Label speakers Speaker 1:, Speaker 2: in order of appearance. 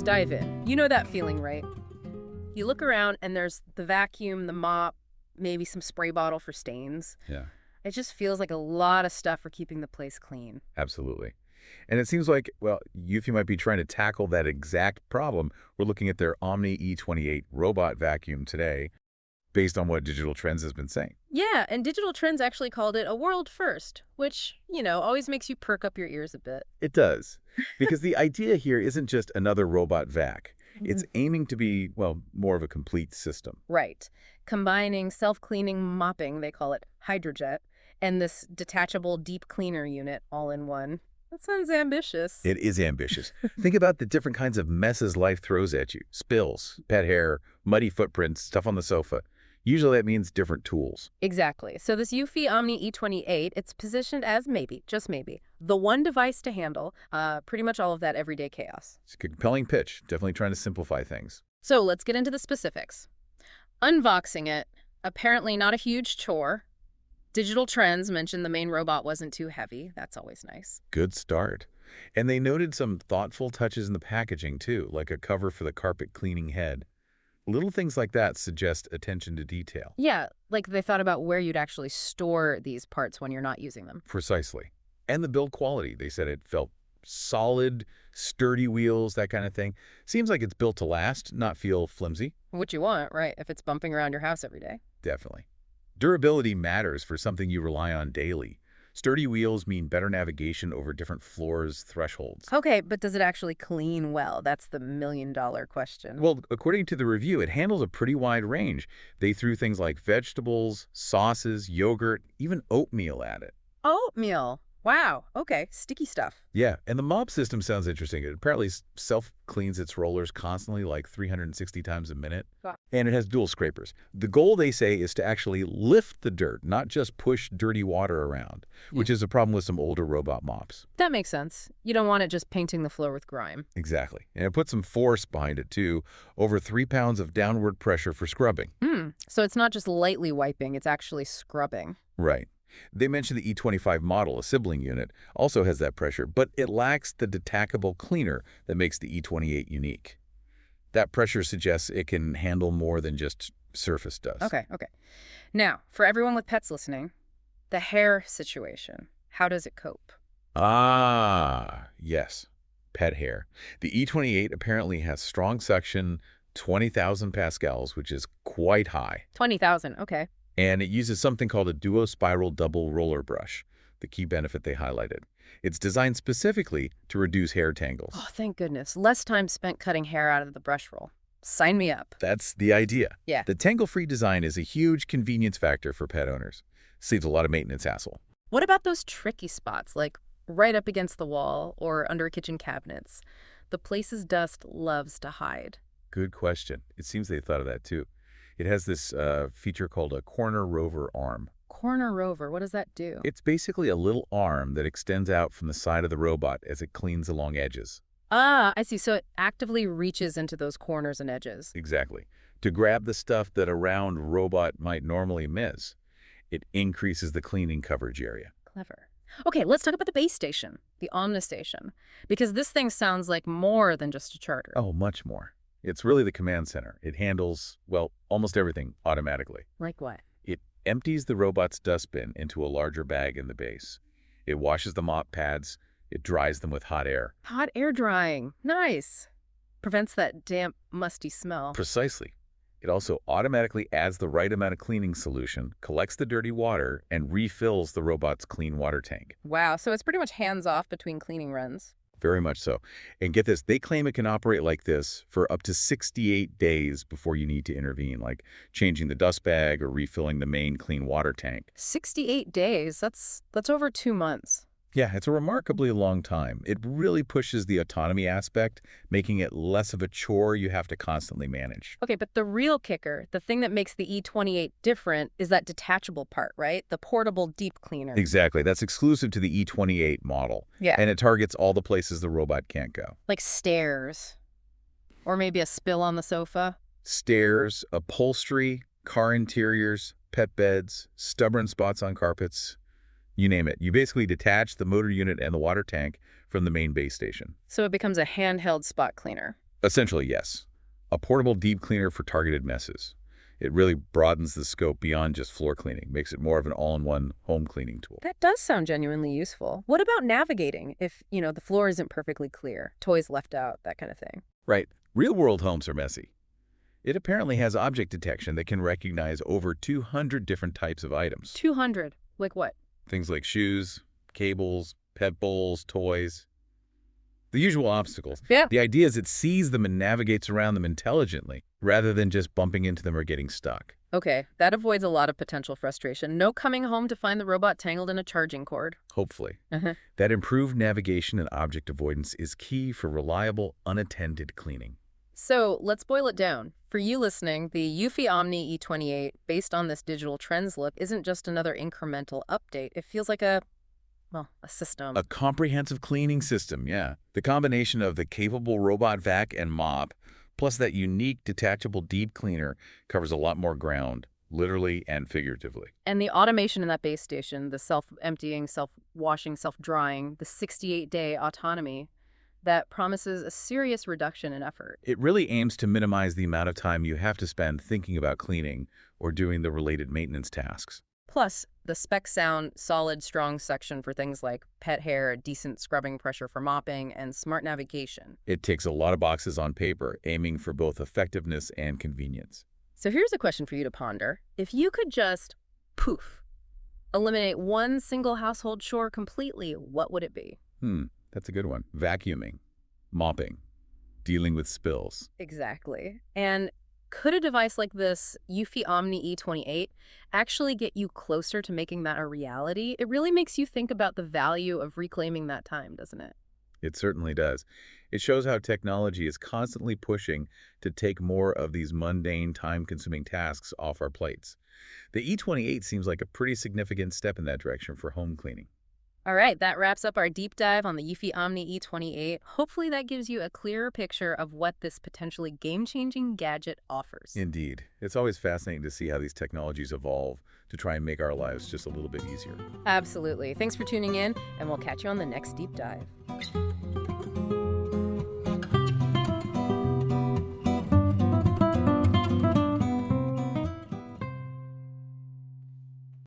Speaker 1: let's dive in. You know that feeling, right? You look around and there's the vacuum, the mop, maybe some spray bottle for stains.
Speaker 2: Yeah,
Speaker 1: It just feels like a lot of stuff for keeping the place clean.
Speaker 2: absolutely. And it seems like, well, Eufy might be trying to tackle that exact problem. We're looking at their Omni E28 robot vacuum today, based on what Digital Trends has been saying.
Speaker 1: Yeah, and Digital Trends actually called it a world first, which, always makes you perk up your ears a bit.
Speaker 2: It does. Because the idea here isn't just another robot vac. It's aiming to be, well, more of a complete system.
Speaker 1: Right. Combining self-cleaning mopping, they call it Hydrojet, and this detachable deep cleaner unit all in one. That sounds ambitious.
Speaker 2: It is ambitious. Think about the different kinds of messes life throws at you. Spills, pet hair, muddy footprints, stuff on the sofa. Usually that means different tools.
Speaker 1: Exactly. So this Eufy Omni E28, it's positioned as maybe, just maybe, the one device to handle pretty much all of that everyday chaos.
Speaker 2: It's a compelling pitch, definitely trying to simplify things.
Speaker 1: So let's get into the specifics. Unboxing it, apparently not a huge chore. Digital Trends mentioned the main robot wasn't too heavy. That's always nice.
Speaker 2: Good start. And they noted some thoughtful touches in the packaging, too, like a cover for the carpet cleaning head. Little things like that suggest attention to detail.
Speaker 1: Yeah, like they thought about where you'd actually store these parts when you're not using them.
Speaker 2: Precisely. And the build quality. They said it felt solid, sturdy wheels, that kind of thing. Seems like it's built to last, not feel flimsy.
Speaker 1: What you want, right, if it's bumping around your house every day.
Speaker 2: Definitely. Durability matters for something you rely on daily. Sturdy wheels mean better navigation over different floors' thresholds.
Speaker 1: Okay, but does it actually clean well? That's the million-dollar question.
Speaker 2: Well, according to the review, it handles a pretty wide range. They threw things like vegetables, sauces, yogurt, even oatmeal at it.
Speaker 1: Oatmeal. Wow. Okay, sticky stuff.
Speaker 2: Yeah, and the mop system sounds interesting. It apparently self-cleans its rollers constantly, like 360 times a minute.
Speaker 1: Wow.
Speaker 2: And it has dual scrapers. The goal, they say, is to actually lift the dirt, not just push dirty water around, which is a problem with some older robot mops.
Speaker 1: That makes sense. You don't want it just painting the floor with grime.
Speaker 2: Exactly. And it puts some force behind it, too. Over 3 pounds of downward pressure for scrubbing.
Speaker 1: So it's not just lightly wiping, it's actually scrubbing.
Speaker 2: Right. They mentioned the E25 model, a sibling unit, also has that pressure, but it lacks the detachable cleaner that makes the E28 unique. That pressure suggests it can handle more than just surface dust.
Speaker 1: Okay. Now, for everyone with pets listening, the hair situation. How does it cope?
Speaker 2: Ah, yes. Pet hair. The E28 apparently has strong suction, 20,000 pascals, which is quite high.
Speaker 1: 20,000, okay.
Speaker 2: And it uses something called a duo-spiral double roller brush, the key benefit they highlighted. It's designed specifically to reduce hair tangles.
Speaker 1: Oh, thank goodness. Less time spent cutting hair out of the brush roll. Sign me up.
Speaker 2: That's the idea.
Speaker 1: Yeah.
Speaker 2: The tangle-free design is a huge convenience factor for pet owners. Saves a lot of maintenance hassle.
Speaker 1: What about those tricky spots, like right up against the wall or under kitchen cabinets? The places dust loves to hide.
Speaker 2: Good question. It seems they thought of that, too. It has this feature called a corner rover arm.
Speaker 1: Corner rover, what does that do?
Speaker 2: It's basically a little arm that extends out from the side of the robot as it cleans along edges.
Speaker 1: Ah, I see. So it actively reaches into those corners and edges.
Speaker 2: Exactly. To grab the stuff that a round robot might normally miss. It increases the cleaning coverage area.
Speaker 1: Clever. Okay, let's talk about the base station, the Omnistation, because this thing sounds like more than just a charger.
Speaker 2: Oh, much more. It's really the command center. It handles, well, almost everything automatically.
Speaker 1: Like what?
Speaker 2: It empties the robot's dustbin into a larger bag in the base. It washes the mop pads. It dries them with hot air.
Speaker 1: Hot air drying. Nice. Prevents that damp, musty smell.
Speaker 2: Precisely. It also automatically adds the right amount of cleaning solution, collects the dirty water, and refills the robot's clean water tank.
Speaker 1: Wow, so it's pretty much hands-off between cleaning runs.
Speaker 2: Very much so. And get this, they claim it can operate like this for up to 68 days before you need to intervene, like changing the dust bag or refilling the main clean water tank.
Speaker 1: 68 days? That's over 2 months.
Speaker 2: Yeah, it's a remarkably long time. It really pushes the autonomy aspect, making it less of a chore you have to constantly manage.
Speaker 1: Okay, but the real kicker, the thing that makes the E28 different, is that detachable part, right? The portable deep cleaner.
Speaker 2: Exactly. That's exclusive to the E28 model.
Speaker 1: Yeah.
Speaker 2: And it targets all the places the robot can't go.
Speaker 1: Like stairs. Or maybe a spill on the sofa.
Speaker 2: Stairs, upholstery, car interiors, pet beds, stubborn spots on carpets. You name it. You basically detach the motor unit and the water tank from the main base station.
Speaker 1: So it becomes a handheld spot cleaner.
Speaker 2: Essentially, yes. A portable deep cleaner for targeted messes. It really broadens the scope beyond just floor cleaning, makes it more of an all-in-one home cleaning tool.
Speaker 1: That does sound genuinely useful. What about navigating if, the floor isn't perfectly clear, toys left out, that kind of thing?
Speaker 2: Right. Real-world homes are messy. It apparently has object detection that can recognize over 200 different types of items.
Speaker 1: 200? Like what?
Speaker 2: Things like shoes, cables, pet bowls, toys. The usual obstacles.
Speaker 1: Yeah.
Speaker 2: The idea is it sees them and navigates around them intelligently, rather than just bumping into them or getting stuck.
Speaker 1: Okay, that avoids a lot of potential frustration. No coming home to find the robot tangled in a charging cord.
Speaker 2: Hopefully.
Speaker 1: Uh-huh.
Speaker 2: That improved navigation and object avoidance is key for reliable, unattended cleaning.
Speaker 1: So let's boil it down. For you listening, the Eufy Omni E28, based on this digital trends look, isn't just another incremental update. It feels like a system.
Speaker 2: A comprehensive cleaning system, yeah. The combination of the capable robot vac and mop, plus that unique detachable deep cleaner, covers a lot more ground, literally and figuratively.
Speaker 1: And the automation in that base station, the self-emptying, self-washing, self-drying, the 68-day autonomy, that promises a serious reduction in effort.
Speaker 2: It really aims to minimize the amount of time you have to spend thinking about cleaning or doing the related maintenance tasks.
Speaker 1: Plus, the spec sound solid, strong section for things like pet hair, decent scrubbing pressure for mopping, and smart navigation.
Speaker 2: It ticks a lot of boxes on paper, aiming for both effectiveness and convenience.
Speaker 1: So here's a question for you to ponder. If you could just, poof, eliminate one single household chore completely, what would it be?
Speaker 2: That's a good one. Vacuuming, mopping, dealing with spills.
Speaker 1: Exactly. And could a device like this, Eufy Omni E28, actually get you closer to making that a reality? It really makes you think about the value of reclaiming that time, doesn't it?
Speaker 2: It certainly does. It shows how technology is constantly pushing to take more of these mundane, time-consuming tasks off our plates. The E28 seems like a pretty significant step in that direction for home cleaning.
Speaker 1: All right, that wraps up our deep dive on the Eufy Omni E28. Hopefully that gives you a clearer picture of what this potentially game-changing gadget offers.
Speaker 2: Indeed. It's always fascinating to see how these technologies evolve to try and make our lives just a little bit easier.
Speaker 1: Absolutely. Thanks for tuning in, and we'll catch you on the next deep dive.